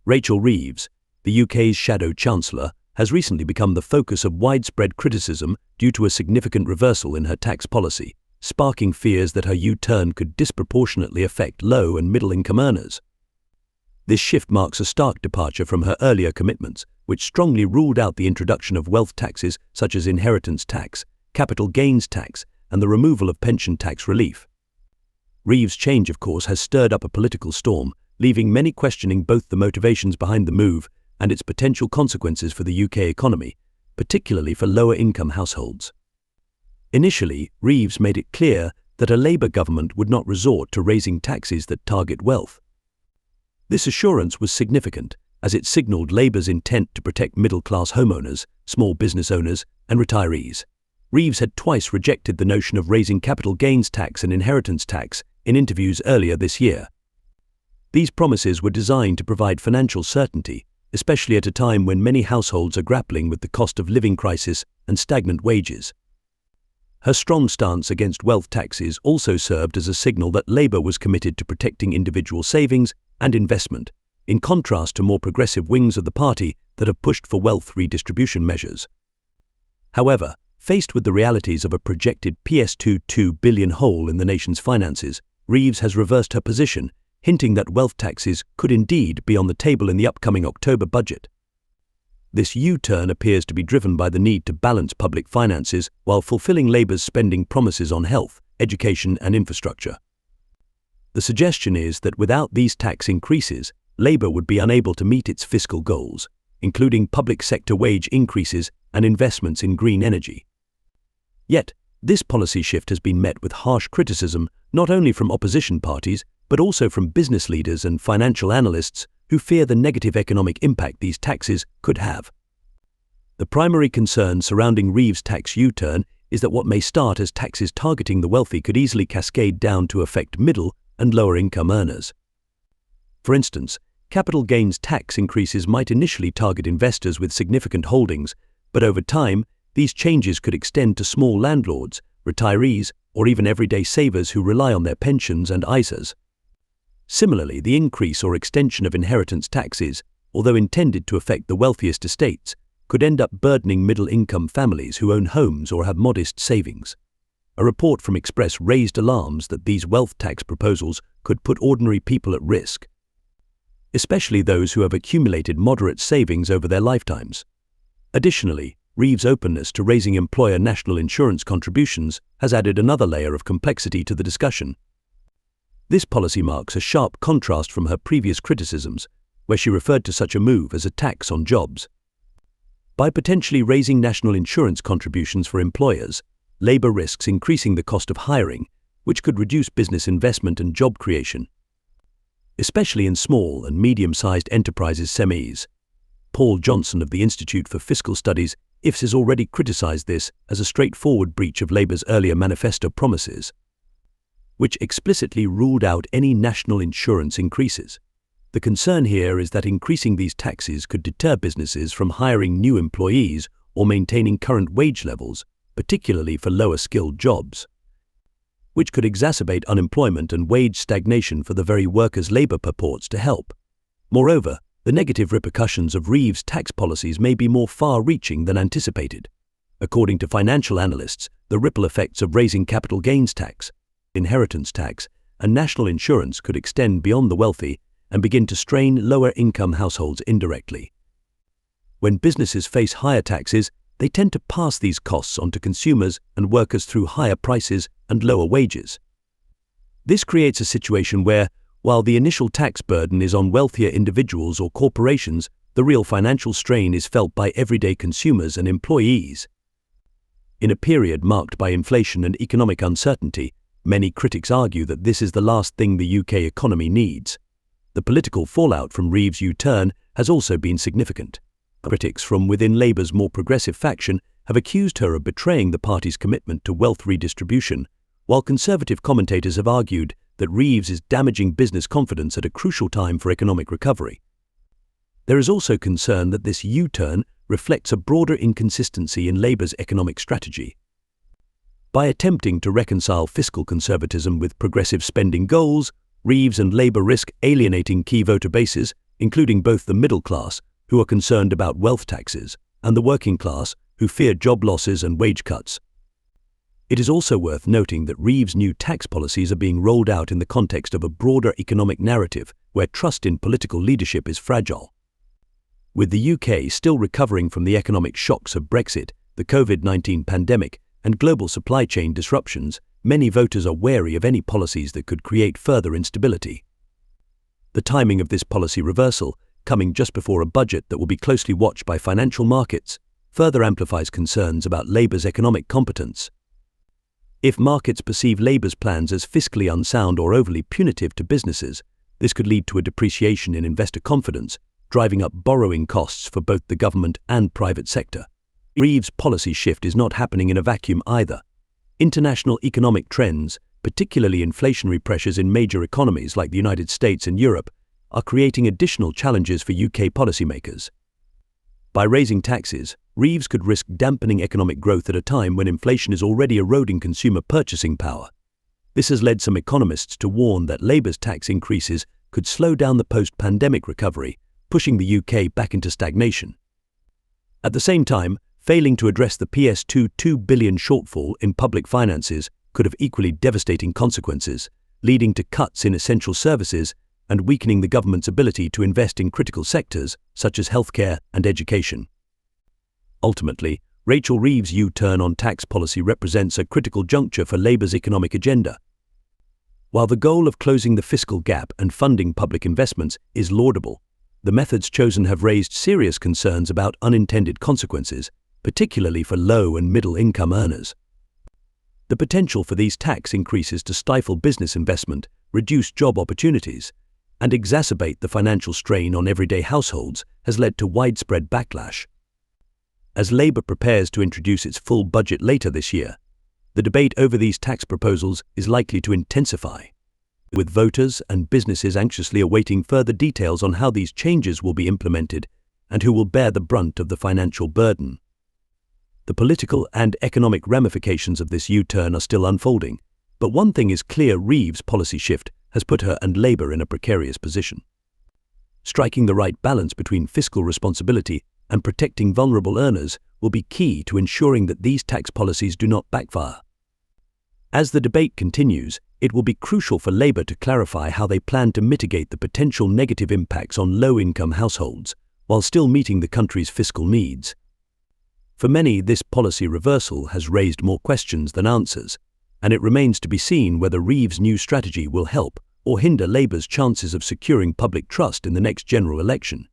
Rachel Reeves, the UK's shadow chancellor, has recently become the focus of widespread criticism due to a significant reversal in her tax policy, sparking fears that her U-turn could disproportionately affect low- and middle-income earners. This shift marks a stark departure from her earlier commitments, which strongly ruled out the introduction of wealth taxes such as inheritance tax, capital gains tax, and the removal of pension tax relief. Reeves' change, of course, has stirred up a political storm, leaving many questioning both the motivations behind the move and its potential consequences for the UK economy, particularly for lower-income households. Initially, Reeves made it clear that a Labour government would not resort to raising taxes that target wealth. This assurance was significant, as it signalled Labour's intent to protect middle-class homeowners, small business owners, and retirees. Reeves had twice rejected the notion of raising capital gains tax and inheritance tax in interviews earlier this year. These promises were designed to provide financial certainty, especially at a time when many households are grappling with the cost of living crisis and stagnant wages. Her strong stance against wealth taxes also served as a signal that Labour was committed to protecting individual savings and investment, in contrast to more progressive wings of the party that have pushed for wealth redistribution measures. However, faced with the realities of a projected £2 billion hole in the nation's finances, Reeves has reversed her position, hinting that wealth taxes could indeed be on the table in the upcoming October budget. This U-turn appears to be driven by the need to balance public finances while fulfilling Labour's spending promises on health, education and infrastructure. The suggestion is that without these tax increases, Labour would be unable to meet its fiscal goals, including public sector wage increases and investments in green energy. Yet, this policy shift has been met with harsh criticism not only from opposition parties, but also from business leaders and financial analysts who fear the negative economic impact these taxes could have. The primary concern surrounding Reeves' tax U-turn is that what may start as taxes targeting the wealthy could easily cascade down to affect middle and lower-income earners. For instance, capital gains tax increases might initially target investors with significant holdings, but over time, these changes could extend to small landlords, retirees, or even everyday savers who rely on their pensions and ISAs. Similarly, the increase or extension of inheritance taxes, although intended to affect the wealthiest estates, could end up burdening middle-income families who own homes or have modest savings. A report from Express raised alarms that these wealth tax proposals could put ordinary people at risk, especially those who have accumulated moderate savings over their lifetimes. Additionally, Reeves' openness to raising employer national insurance contributions has added another layer of complexity to the discussion. This policy marks a sharp contrast from her previous criticisms, where she referred to such a move as a tax on jobs. By potentially raising national insurance contributions for employers, Labour risks increasing the cost of hiring, which could reduce business investment and job creation, especially in small and medium-sized enterprises SMEs. Paul Johnson of the Institute for Fiscal Studies, IFS, has already criticised this as a straightforward breach of Labour's earlier manifesto promises, which explicitly ruled out any national insurance increases. The concern here is that increasing these taxes could deter businesses from hiring new employees or maintaining current wage levels, particularly for lower-skilled jobs, which could exacerbate unemployment and wage stagnation for the very workers Labour purports to help. Moreover, the negative repercussions of Reeves' tax policies may be more far-reaching than anticipated. According to financial analysts, the ripple effects of raising capital gains tax, inheritance tax, and national insurance could extend beyond the wealthy and begin to strain lower-income households indirectly. When businesses face higher taxes, they tend to pass these costs on to consumers and workers through higher prices and lower wages. This creates a situation where, while the initial tax burden is on wealthier individuals or corporations, the real financial strain is felt by everyday consumers and employees. In a period marked by inflation and economic uncertainty, many critics argue that this is the last thing the UK economy needs. The political fallout from Reeves' U-turn has also been significant. Critics from within Labour's more progressive faction have accused her of betraying the party's commitment to wealth redistribution, while conservative commentators have argued that Reeves is damaging business confidence at a crucial time for economic recovery. There is also concern that this U-turn reflects a broader inconsistency in Labour's economic strategy. By attempting to reconcile fiscal conservatism with progressive spending goals, Reeves and Labour risk alienating key voter bases including both the middle class, who are concerned about wealth taxes, and the working class, who fear job losses and wage cuts. It is also worth noting that Reeve's new tax policies are being rolled out in the context of a broader economic narrative where trust in political leadership is fragile. With the UK still recovering from the economic shocks of Brexit, the COVID-19 pandemic, and global supply chain disruptions, many voters are wary of any policies that could create further instability. The timing of this policy reversal, coming just before a budget that will be closely watched by financial markets, further amplifies concerns about Labour's economic competence. If markets perceive Labour's plans as fiscally unsound or overly punitive to businesses, this could lead to a depreciation in investor confidence, driving up borrowing costs for both the government and private sector. Reeve's policy shift is not happening in a vacuum either. International economic trends, particularly inflationary pressures in major economies like the United States and Europe, are creating additional challenges for UK policymakers. By raising taxes, Reeves could risk dampening economic growth at a time when inflation is already eroding consumer purchasing power. This has led some economists to warn that Labour's tax increases could slow down the post-pandemic recovery, pushing the UK back into stagnation. At the same time, failing to address the PS2 £2 billion shortfall in public finances could have equally devastating consequences, leading to cuts in essential services and weakening the government's ability to invest in critical sectors such as healthcare and education. Ultimately, Rachel Reeves' U-turn on tax policy represents a critical juncture for Labour's economic agenda. While the goal of closing the fiscal gap and funding public investments is laudable, the methods chosen have raised serious concerns about unintended consequences, particularly for low and middle-income earners. The potential for these tax increases to stifle business investment, reduce job opportunities, and exacerbate the financial strain on everyday households has led to widespread backlash. As Labour prepares to introduce its full budget later this year, the debate over these tax proposals is likely to intensify, with voters and businesses anxiously awaiting further details on how these changes will be implemented and who will bear the brunt of the financial burden. The political and economic ramifications of this U-turn are still unfolding, but one thing is clear: Reeves' policy shift has put her and Labour in a precarious position. Striking the right balance between fiscal responsibility and protecting vulnerable earners will be key to ensuring that these tax policies do not backfire. As the debate continues, it will be crucial for Labour to clarify how they plan to mitigate the potential negative impacts on low-income households while still meeting the country's fiscal needs. For many, this policy reversal has raised more questions than answers, and it remains to be seen whether Reeves' new strategy will help or hinder Labour's chances of securing public trust in the next general election.